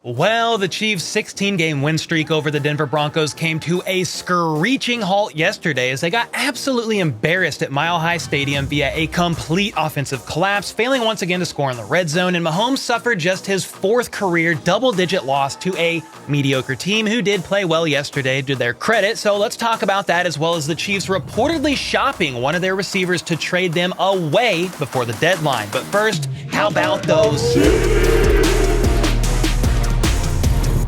Well, the Chiefs' 16-game win streak over the Denver Broncos came to a screeching halt yesterday as they got absolutely embarrassed at Mile High Stadium via a complete offensive collapse, failing once again to score in the red zone, and Mahomes suffered just his fourth career double-digit loss to a mediocre team who did play well yesterday to their credit. So let's talk about that, as well as the Chiefs reportedly shopping one of their receivers to trade them away before the deadline. But first, how about those?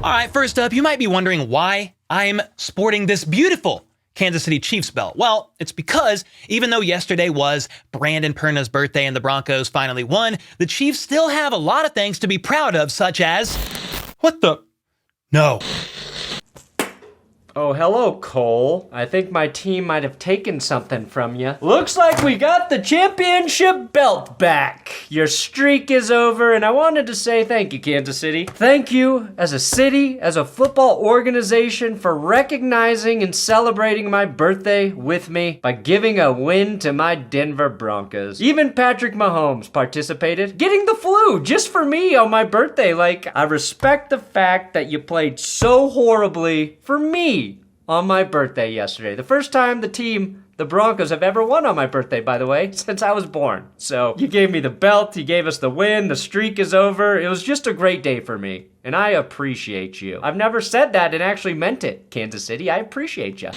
All right, first up, you might be wondering why I'm sporting this beautiful Kansas City Chiefs belt. Well, it's because even though yesterday was Brandon Perna's birthday and the Broncos finally won, the Chiefs still have a lot of things to be proud of, such as... What the... No. Oh, hello, Cole. I think my team might have taken something from you. Looks like we got the championship belt back. Your streak is over, and I wanted to say thank you, Kansas City. Thank you as a city, as a football organization, for recognizing and celebrating my birthday with me by giving a win to my Denver Broncos. Even Patrick Mahomes participated, getting the flu just for me on my birthday. Like, I respect the fact that you played so horribly for me on my birthday yesterday. The first time the Broncos have ever won on my birthday, by the way, since I was born. So you gave me the belt, you gave us the win, the streak is over. It was just a great day for me, and I appreciate you. I've never said that and actually meant it, Kansas City. I appreciate you.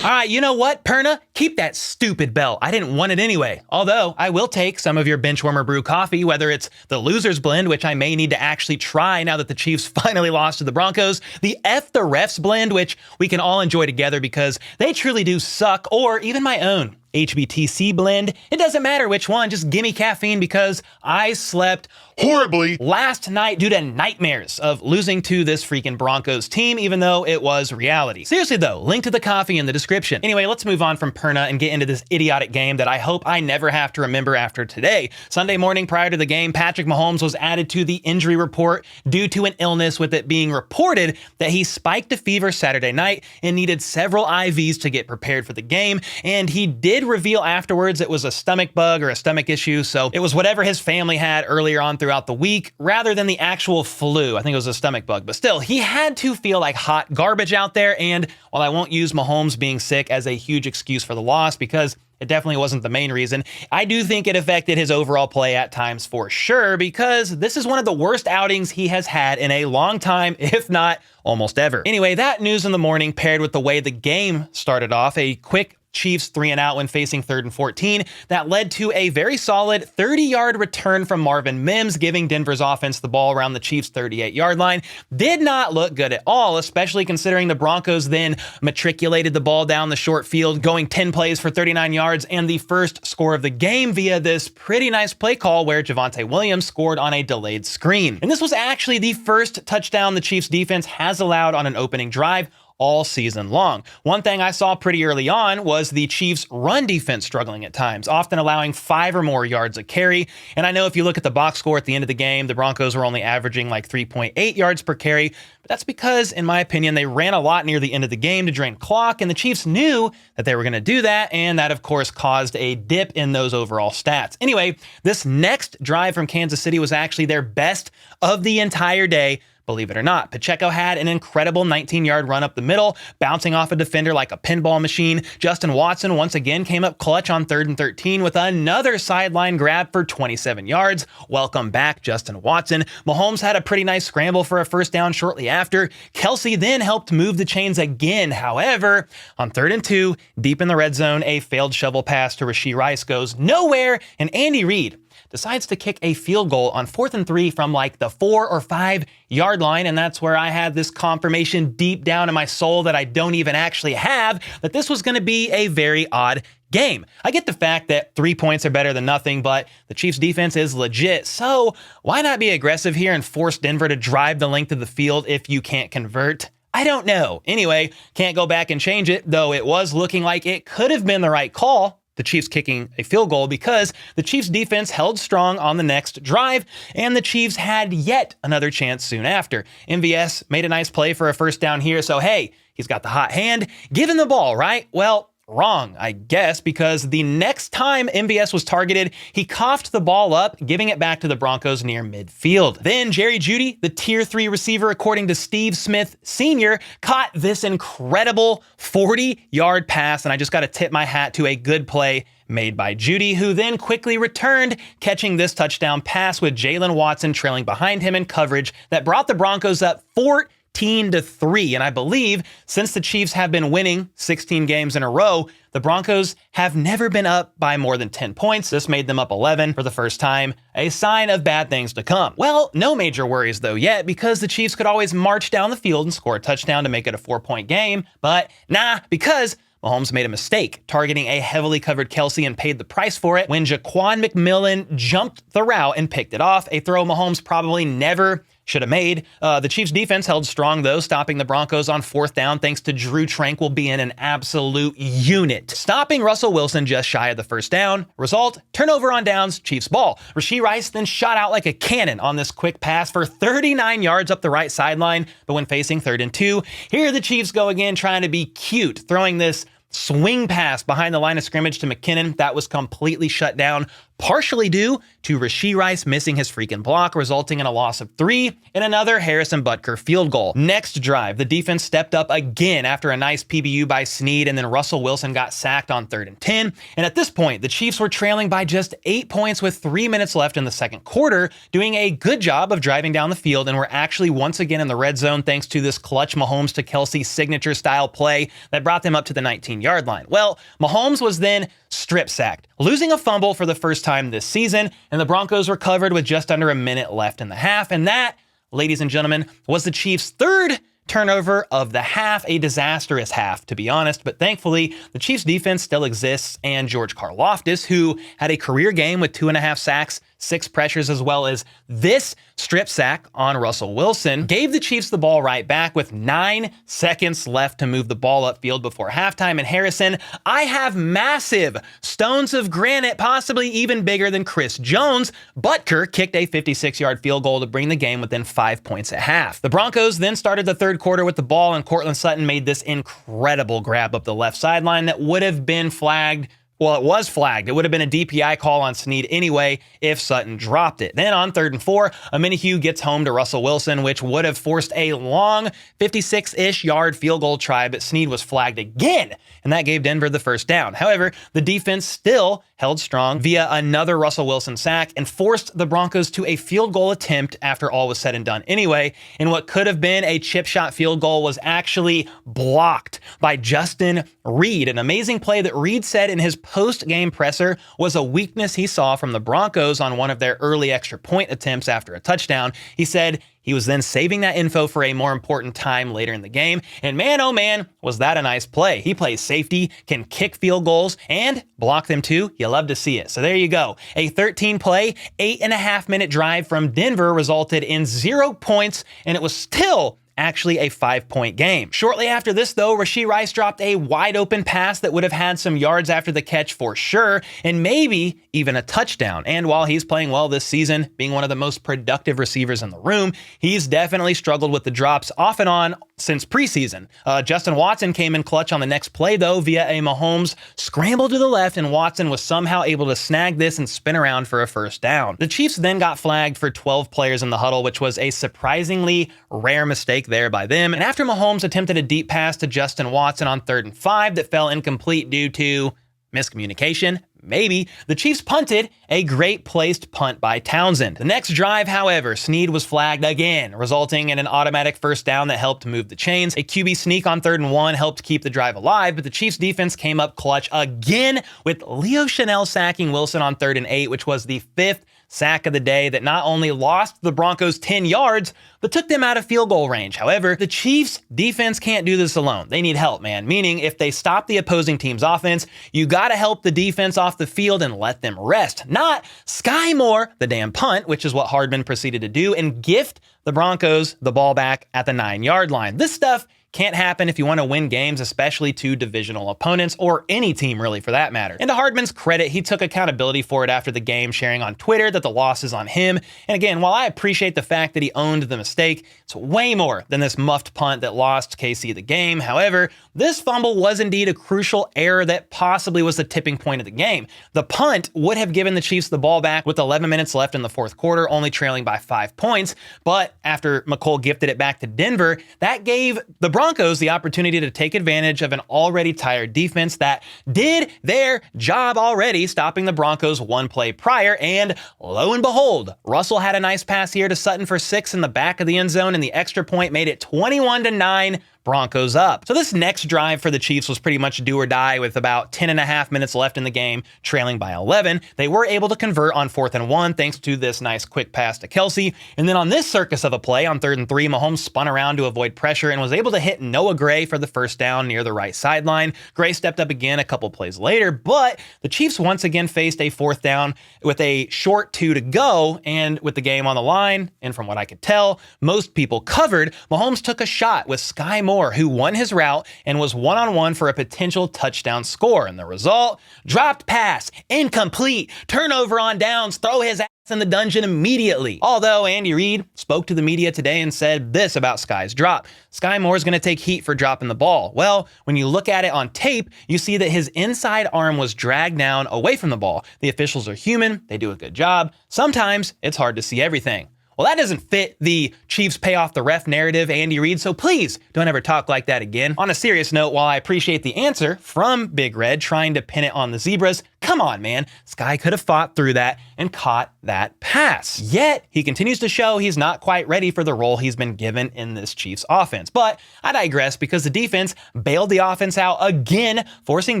All right, you know what, Perna? Keep that stupid belt. I didn't want it anyway. Although, I will take some of your Benchwarmer brew coffee, whether it's the Loser's Blend, which I may need to actually try now that the Chiefs finally lost to the Broncos, the F the Refs blend, which we can all enjoy together because they truly do suck, or even my own HBTC blend. It doesn't matter which one, just gimme caffeine because I slept horribly last night due to nightmares of losing to this freaking Broncos team, even though it was reality. Seriously though, link to the coffee in the description. Anyway, let's move on from Perna and get into this idiotic game that I hope I never have to remember after today. Sunday morning prior to the game, Patrick Mahomes was added to the injury report due to an illness, with it being reported that he spiked a fever Saturday night and needed several IVs to get prepared for the game, and he did reveal afterwards it was a stomach bug or a stomach issue, so it was whatever his family had earlier on throughout the week rather than the actual flu. I think it was a stomach bug, but still, he had to feel like hot garbage out there. And while I won't use Mahomes being sick as a huge excuse for the loss, because it definitely wasn't the main reason, I do think it affected his overall play at times for sure, because this is one of the worst outings he has had in a long time, if not almost ever. Anyway, that news in the morning paired with the way the game started off, a quick Chiefs 3-and-out when facing 3rd and 14, that led to a very solid 30-yard return from Marvin Mims, giving Denver's offense the ball around the Chiefs' 38-yard line. Did not look good at all, especially considering the Broncos then matriculated the ball down the short field, going 10 plays for 39 yards and the first score of the game via this pretty nice play call where Javonte Williams scored on a delayed screen. And this was actually the first touchdown the Chiefs defense has allowed on an opening drive all season long. One thing I saw pretty early on was the Chiefs' run defense struggling at times, often allowing 5 or more yards a carry. And I know if you look at the box score at the end of the game, the Broncos were only averaging like 3.8 yards per carry, but that's because, in my opinion, they ran a lot near the end of the game to drain clock, and the Chiefs knew that they were going to do that, and that, of course, caused a dip in those overall stats. Anyway, this next drive from Kansas City was actually their best of the entire day. Believe it or not, Pacheco had an incredible 19-yard run up the middle, bouncing off a defender like a pinball machine. Justin Watson once again came up clutch on 3rd and 13 with another sideline grab for 27 yards. Welcome back, Justin Watson. Mahomes had a pretty nice scramble for a first down shortly after. Kelsey then helped move the chains again. However, on 3rd and 2, deep in the red zone, a failed shovel pass to Rashee Rice goes nowhere, and Andy Reid decides to kick a field goal on 4th and 3 from like the 4 or 5 yard line. And that's where I had this confirmation deep down in my soul that I don't even actually have, that this was going to be a very odd game. I get the fact that 3 points are better than nothing, but the Chiefs defense is legit. So why not be aggressive here and force Denver to drive the length of the field if you can't convert? I don't know. Anyway, can't go back and change it, though it was looking like it could have been the right call, the Chiefs kicking a field goal, because the Chiefs defense held strong on the next drive, and the Chiefs had yet another chance soon after. MVS made a nice play for a first down here, so hey, he's got the hot hand. Give him the ball, right? Well, wrong, I guess, because the next time MVS was targeted, he coughed the ball up, giving it back to the Broncos near midfield. Then Jerry Jeudy, the tier 3 receiver according to Steve Smith Sr., caught this incredible 40-yard pass, and I just got to tip my hat to a good play made by Jeudy, who then quickly returned, catching this touchdown pass with Jalen Watson trailing behind him in coverage that brought the Broncos up 14-3. And I believe since the Chiefs have been winning 16 games in a row, the Broncos have never been up by more than 10 points. This made them up 11 for the first time, a sign of bad things to come. Well, no major worries though yet, because the Chiefs could always march down the field and score a touchdown to make it a 4-point game. But nah, because Mahomes made a mistake, targeting a heavily covered Kelsey and paid the price for it when Jaquan McMillan jumped the route and picked it off, a throw Mahomes probably never should have made. The Chiefs defense held strong though, stopping the Broncos on 4th down thanks to Drew Tranquill being an absolute unit, stopping Russell Wilson just shy of the 1st down. Result, turnover on downs, Chiefs ball. Rashee Rice then shot out like a cannon on this quick pass for 39 yards up the right sideline, but when facing 3rd and 2, here the Chiefs go again trying to be cute, throwing this swing pass behind the line of scrimmage to McKinnon that was completely shut down, partially due to Rashee Rice missing his freaking block, resulting in a loss of 3 and another Harrison Butker field goal. Next drive, the defense stepped up again after a nice PBU by Snead, and then Russell Wilson got sacked on 3rd and 10. And at this point, the Chiefs were trailing by just 8 points with 3 minutes left in the second quarter, doing a good job of driving down the field, and were actually once again in the red zone thanks to this clutch Mahomes to Kelsey signature style play that brought them up to the 19-yard line. Well, Mahomes was then strip sacked, losing a fumble for the first time this season, and the Broncos recovered with just under a minute left in the half. And that, ladies and gentlemen, was the Chiefs' 3rd turnover of the half, a disastrous half, to be honest. But thankfully, the Chiefs defense still exists, and George Karlaftis, who had a career game with 2.5 sacks, 6 pressures, as well as this strip sack on Russell Wilson, gave the Chiefs the ball right back with 9 seconds left to move the ball upfield before halftime. And Harrison, I have massive stones of granite, possibly even bigger than Chris Jones. Butker kicked a 56-yard field goal to bring the game within 5 points at half. The Broncos then started the 3rd quarter with the ball, and Courtland Sutton made this incredible grab up the left sideline that would have been flagged. Well, it was flagged. It would have been a DPI call on Snead anyway if Sutton dropped it. Then on 3rd and 4, Omenihu gets home to Russell Wilson, which would have forced a long 56-ish yard field goal try, but Snead was flagged again, and that gave Denver the 1st down. However, the defense still held strong via another Russell Wilson sack and forced the Broncos to a field goal attempt after all was said and done anyway. And what could have been a chip shot field goal was actually blocked by Justin Reed, an amazing play that Reed said in his post-game presser was a weakness he saw from the Broncos on one of their early extra point attempts after a touchdown. He said he was then saving that info for a more important time later in the game. And man, oh man, was that a nice play. He plays safety, can kick field goals, and block them too. You love to see it. So there you go. A 13-play, 8.5-minute drive from Denver resulted in 0 points, and it was still actually a 5-point game. Shortly after this, though, Rashee Rice dropped a wide open pass that would have had some yards after the catch for sure, and maybe even a touchdown. And while he's playing well this season, being one of the most productive receivers in the room, he's definitely struggled with the drops off and on since preseason. Justin Watson came in clutch on the next play, though, via a Mahomes scramble to the left, and Watson was somehow able to snag this and spin around for a 1st down. The Chiefs then got flagged for 12 players in the huddle, which was a surprisingly rare mistake there by them. And after Mahomes attempted a deep pass to Justin Watson on 3rd and 5 that fell incomplete due to miscommunication, maybe, the Chiefs punted, a great placed punt by Townsend. The next drive, however, Snead was flagged again, resulting in an automatic 1st down that helped move the chains. A QB sneak on 3rd and 1 helped keep the drive alive, but the Chiefs defense came up clutch again with Leo Chanel sacking Wilson on 3rd and 8, which was the 5th sack of the day that not only lost the Broncos 10 yards, but took them out of field goal range. However, the Chiefs defense can't do this alone. They need help, man. Meaning, if they stop the opposing team's offense, you gotta help the defense off the field and let them rest. Not Skyy Moore, the damn punt, which is what Hardman proceeded to do, and gift the Broncos the ball back at the 9-yard line. This stuff Can't happen if you want to win games, especially to divisional opponents or any team really for that matter. And to Hardman's credit, he took accountability for it after the game, sharing on Twitter that the loss is on him. And again, while I appreciate the fact that he owned the mistake, it's way more than this muffed punt that lost KC the game. However, this fumble was indeed a crucial error that possibly was the tipping point of the game. The punt would have given the Chiefs the ball back with 11 minutes left in the fourth quarter, only trailing by 5 points. But after McColl gifted it back to Denver, that gave the Broncos the opportunity to take advantage of an already tired defense that did their job already, stopping the Broncos one play prior. And lo and behold, Russell had a nice pass here to Sutton for 6 in the back of the end zone, and the extra point made it 21-9. Broncos up. So this next drive for the Chiefs was pretty much do or die with about 10.5 minutes left in the game, trailing by 11. They were able to convert on 4th and 1 thanks to this nice quick pass to Kelsey. And then on this circus of a play on 3rd and 3, Mahomes spun around to avoid pressure and was able to hit Noah Gray for the first down near the right sideline. Gray stepped up again a couple plays later, but the Chiefs once again faced a 4th down with a short 2 to go, and with the game on the line, and from what I could tell, most people covered, Mahomes took a shot with Skyy, who won his route and was one-on-one for a potential touchdown score. And the result, dropped pass, incomplete, turnover on downs, throw his ass in the dungeon immediately. Although Andy Reid spoke to the media today and said this about Skyy's drop. Skyy Moore's going to take heat for dropping the ball. Well, when you look at it on tape, you see that his inside arm was dragged down away from the ball. The officials are human. They do a good job. Sometimes it's hard to see everything. Well, that doesn't fit the Chiefs pay off the ref narrative, Andy Reid, so please don't ever talk like that again. On a serious note, while I appreciate the answer from Big Red trying to pin it on the Zebras, come on, man. Skyy could have fought through that and caught that pass. Yet, he continues to show he's not quite ready for the role he's been given in this Chiefs offense. But I digress because the defense bailed the offense out again, forcing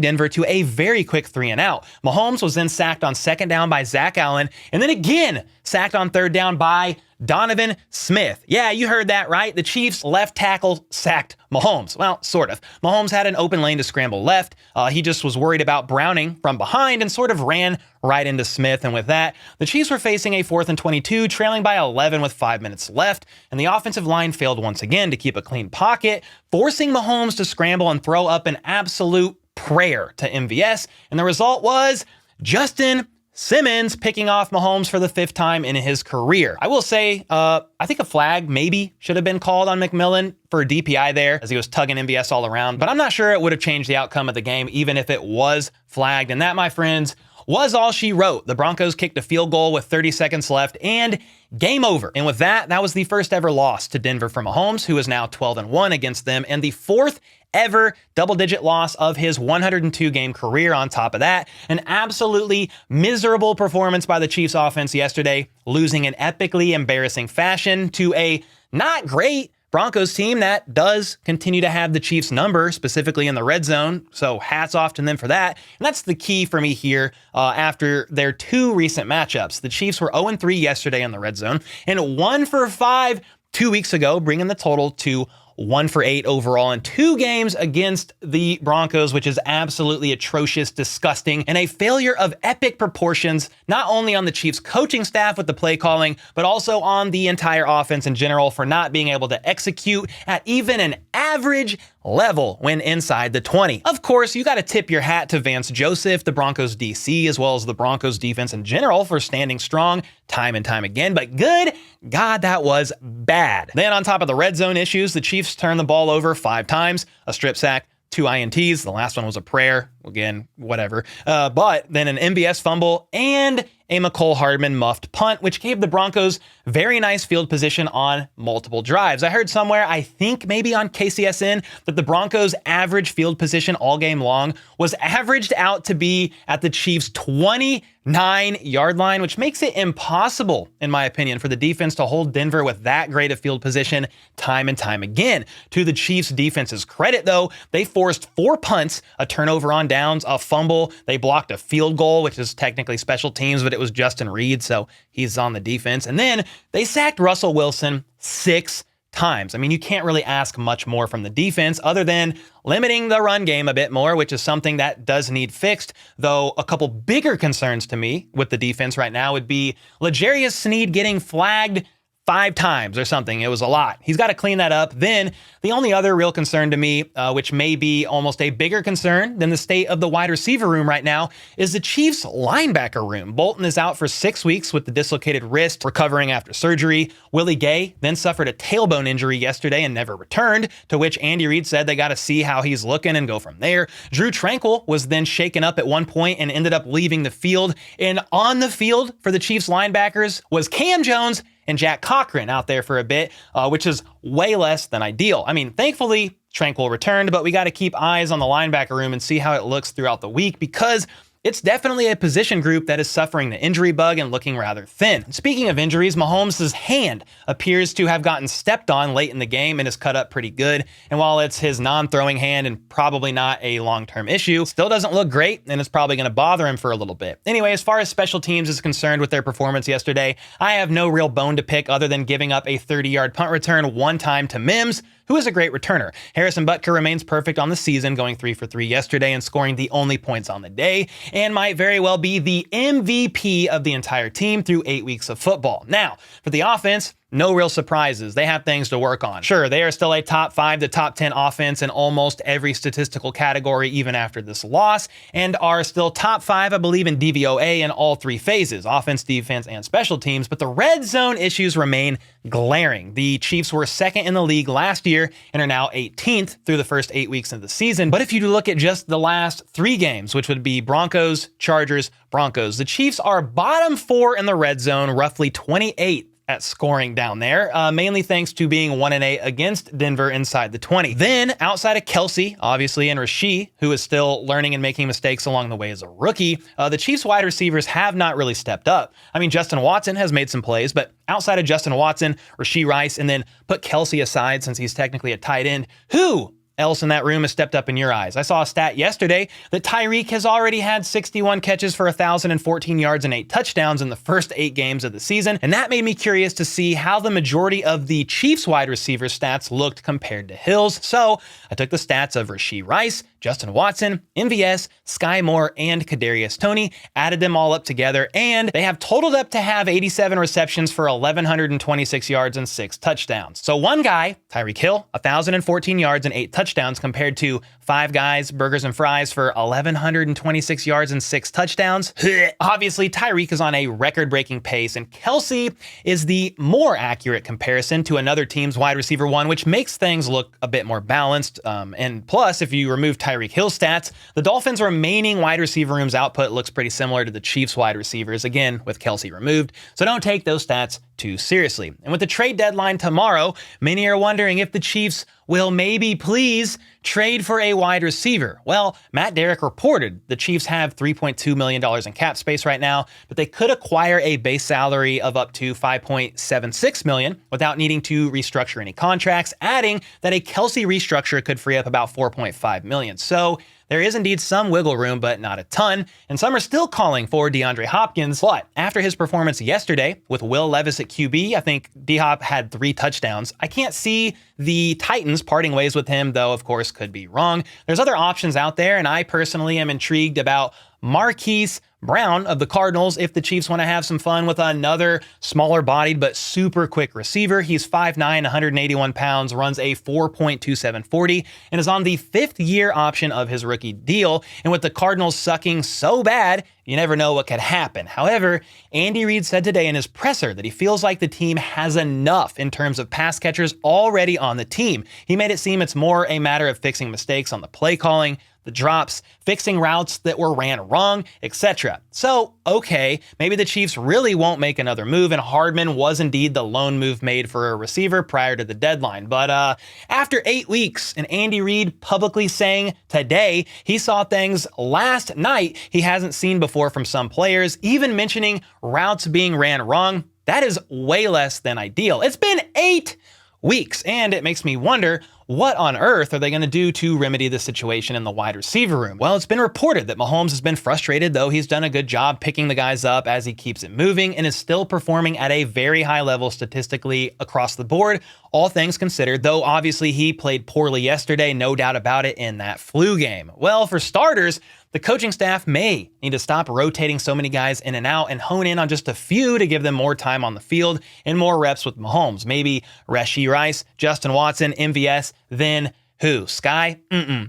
Denver to a very quick 3 and out. Mahomes was then sacked on 2nd down by Zach Allen, and then again sacked on 3rd down by Donovan Smith. Yeah, you heard that right. The Chiefs left tackle sacked Mahomes. Well, sort of. Mahomes had an open lane to scramble left. He just was worried about Browning from behind and sort of ran right into Smith. And with that, the Chiefs were facing a 4th and 22, trailing by 11 with 5 minutes left. And the offensive line failed once again to keep a clean pocket, forcing Mahomes to scramble and throw up an absolute prayer to MVS. And the result was Justin Simmons picking off Mahomes for the 5th time in his career. I will say, I think a flag maybe should have been called on McMillan for a DPI there as he was tugging MVS all around, but I'm not sure it would have changed the outcome of the game even if it was flagged. And that, my friends, was all she wrote. The Broncos kicked a field goal with 30 seconds left and game over. And with that, that was the first ever loss to Denver for Mahomes, who is now 12-1 against them, and the 4th ever double-digit loss of his 102-game career. On top of that, an absolutely miserable performance by the Chiefs offense yesterday, losing in epically embarrassing fashion to a not great Broncos team that does continue to have the Chiefs' number, specifically in the red zone. So hats off to them for that. And that's the key for me here after their 2 recent matchups. The Chiefs were 0-3 yesterday in the red zone and 1 for 5 2 weeks ago, bringing the total to 1 for 8 overall in 2 games against the Broncos, which is absolutely atrocious, disgusting, and a failure of epic proportions, not only on the Chiefs coaching staff with the play calling, but also on the entire offense in general for not being able to execute at even an average level when inside the 20. Of course, you got to tip your hat to Vance Joseph, the Broncos DC, as well as the Broncos defense in general for standing strong time and time again, but good God, that was bad. Then on top of the red zone issues, the Chiefs turned the ball over 5 times, a strip sack, 2 INTs. The last one was a prayer. Again, whatever. But then an MBS fumble and a McCole Hardman muffed punt, which gave the Broncos very nice field position on multiple drives. I heard somewhere, I think maybe on KCSN, that the Broncos' average field position all game long was averaged out to be at the Chiefs' 29-yard line, which makes it impossible, in my opinion, for the defense to hold Denver with that great of field position time and time again. To the Chiefs' defense's credit, though, they forced 4 punts, a turnover on downs, a fumble. They blocked a field goal, which is technically special teams, but it was Justin Reed, so he's on the defense. And then they sacked Russell Wilson 6 times. I mean, you can't really ask much more from the defense other than limiting the run game a bit more, which is something that does need fixed. Though a couple bigger concerns to me with the defense right now would be L'Jarius Sneed getting flagged 5 times or something. It was a lot. He's got to clean that up. Then the only other real concern to me, which may be almost a bigger concern than the state of the wide receiver room right now, is the Chiefs linebacker room. Bolton is out for 6 weeks with the dislocated wrist, recovering after surgery. Willie Gay then suffered a tailbone injury yesterday and never returned, to which Andy Reid said they got to see how he's looking and go from there. Drew Tranquill was then shaken up at one point and ended up leaving the field. And on the field for the Chiefs linebackers was Cam Jones and Jack Cochran out there for a bit, which is way less than ideal. I mean, thankfully, Tranquill returned, but we got to keep eyes on the linebacker room and see how it looks throughout the week, because it's definitely a position group that is suffering the injury bug and looking rather thin. Speaking of injuries, Mahomes' hand appears to have gotten stepped on late in the game and is cut up pretty good. And while it's his non-throwing hand and probably not a long-term issue, still doesn't look great, and it's probably going to bother him for a little bit. Anyway, as far as special teams is concerned with their performance yesterday, I have no real bone to pick other than giving up a 30-yard punt return one time to Mims, who is a great returner. Harrison Butker remains perfect on the season, going 3 for 3 yesterday and scoring the only points on the day, and might very well be the MVP of the entire team through 8 weeks of football. Now, for the offense, no real surprises. They have things to work on. Sure, they are still a top 5 to top 10 offense in almost every statistical category even after this loss, and are still top 5, I believe, in DVOA in all 3 phases, offense, defense, and special teams, but the red zone issues remain glaring. The Chiefs were 2nd in the league last year and are now 18th through the first 8 weeks of the season. But if you look at just the last 3 games, which would be Broncos, Chargers, Broncos, the Chiefs are bottom 4 in the red zone, roughly 28th at scoring down there, mainly thanks to being 1-8 against Denver inside the 20. Then, outside of Kelsey, obviously, and Rasheed, who is still learning and making mistakes along the way as a rookie, the Chiefs wide receivers have not really stepped up. I mean, Justin Watson has made some plays, but outside of Justin Watson, Rasheed Rice, and then put Kelsey aside since he's technically a tight end, who else in that room has stepped up in your eyes? I saw a stat yesterday that Tyreek has already had 61 catches for 1,014 yards and 8 touchdowns in the first 8 games of the season, and that made me curious to see how the majority of the Chiefs wide receiver stats looked compared to Hill's. So I took the stats of Rasheed Rice, Justin Watson, MVS, Skyy Moore, and Kadarius Toney, added them all up together, and they have totaled up to have 87 receptions for 1,126 yards and 6 touchdowns. So one guy, Tyreek Hill, 1,014 yards and 8 touchdowns compared to 5 guys, burgers and fries, for 1,126 yards and 6 touchdowns. Obviously, Tyreek is on a record-breaking pace, and Kelsey is the more accurate comparison to another team's wide receiver 1, which makes things look a bit more balanced. And plus, if you remove Tyreek Hill's stats, the Dolphins' remaining wide receiver room's output looks pretty similar to the Chiefs' wide receivers, again, with Kelsey removed. So don't take those stats too seriously. And with the trade deadline tomorrow, many are wondering if the Chiefs will maybe please trade for a wide receiver. Well, Matt Derrick reported the Chiefs have $3.2 million in cap space right now, but they could acquire a base salary of up to $5.76 million without needing to restructure any contracts, adding that a Kelsey restructure could free up about $4.5 million. So there is indeed some wiggle room, but not a ton, and some are still calling for DeAndre Hopkins. But after his performance yesterday with Will Levis at QB, I think D-Hop had 3 touchdowns. I can't see the Titans parting ways with him, though of course could be wrong. There's other options out there, and I personally am intrigued about Marquise Brown of the Cardinals if the Chiefs want to have some fun with another smaller-bodied but super quick receiver. He's 5'9", 181 pounds, runs a 4.27 40, and is on the 5th year option of his rookie deal. And with the Cardinals sucking so bad, you never know what could happen. However, Andy Reid said today in his presser that he feels like the team has enough in terms of pass catchers already on the team. He made it seem it's more a matter of fixing mistakes on the play calling, the drops, fixing routes that were ran wrong, etc. So, okay, maybe the Chiefs really won't make another move, and Hardman was indeed the lone move made for a receiver prior to the deadline. But after 8 weeks, and Andy Reid publicly saying today he saw things last night he hasn't seen before from some players, even mentioning routes being ran wrong, that is way less than ideal. It's been 8 weeks, and it makes me wonder, what on earth are they going to do to remedy the situation in the wide receiver room? Well, it's been reported that Mahomes has been frustrated, though he's done a good job picking the guys up as he keeps it moving and is still performing at a very high level statistically across the board, all things considered, though obviously he played poorly yesterday, no doubt about it, in that flu game. Well, for starters, the coaching staff may need to stop rotating so many guys in and out and hone in on just a few to give them more time on the field and more reps with Mahomes. Maybe Rashee Rice, Justin Watson, MVS, then who? Skyy?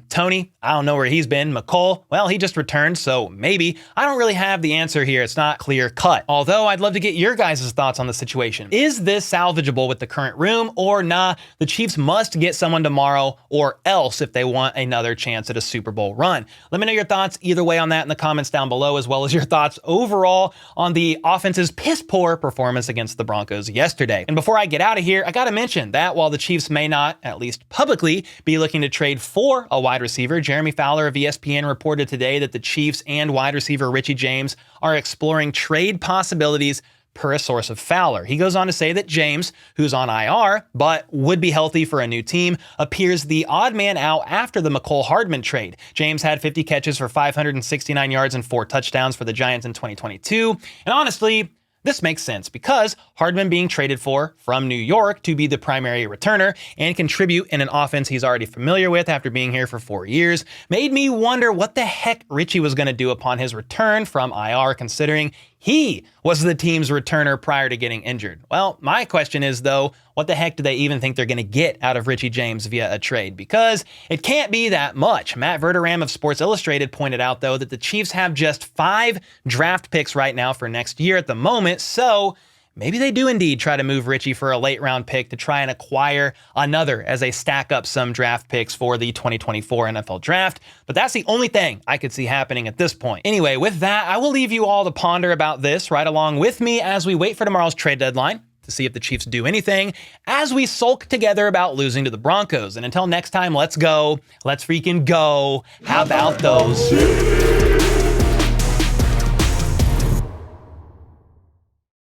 Tony? I don't know where he's been. McCole? Well, he just returned, so maybe. I don't really have the answer here. It's not clear cut. Although I'd love to get your guys' thoughts on the situation. Is this salvageable with the current room, or nah, the Chiefs must get someone tomorrow or else if they want another chance at a Super Bowl run? Let me know your thoughts either way on that in the comments down below, as well as your thoughts overall on the offense's piss-poor performance against the Broncos yesterday. And before I get out of here, I gotta mention that while the Chiefs may not, at least publicly, be looking to trade for a wide receiver, Jeremy Fowler of ESPN reported today that the Chiefs and wide receiver Richie James are exploring trade possibilities per a source of Fowler. He goes on to say that James, who's on IR, but would be healthy for a new team, appears the odd man out after the McCole Hardman trade. James had 50 catches for 569 yards and 4 touchdowns for the Giants in 2022. And honestly, this makes sense because Hardman being traded for from New York to be the primary returner and contribute in an offense he's already familiar with after being here for 4 years made me wonder what the heck Richie was going to do upon his return from IR, considering he was the team's returner prior to getting injured. Well, my question is, though, what the heck do they even think they're going to get out of Richie James via a trade? Because it can't be that much. Matt Verderame of Sports Illustrated pointed out, though, that the Chiefs have just 5 draft picks right now for next year at the moment, so maybe they do indeed try to move Richie for a late round pick to try and acquire another as they stack up some draft picks for the 2024 NFL draft. But that's the only thing I could see happening at this point. Anyway, with that, I will leave you all to ponder about this right along with me as we wait for tomorrow's trade deadline to see if the Chiefs do anything as we sulk together about losing to the Broncos. And until next time, let's go. Let's freaking go. How about those?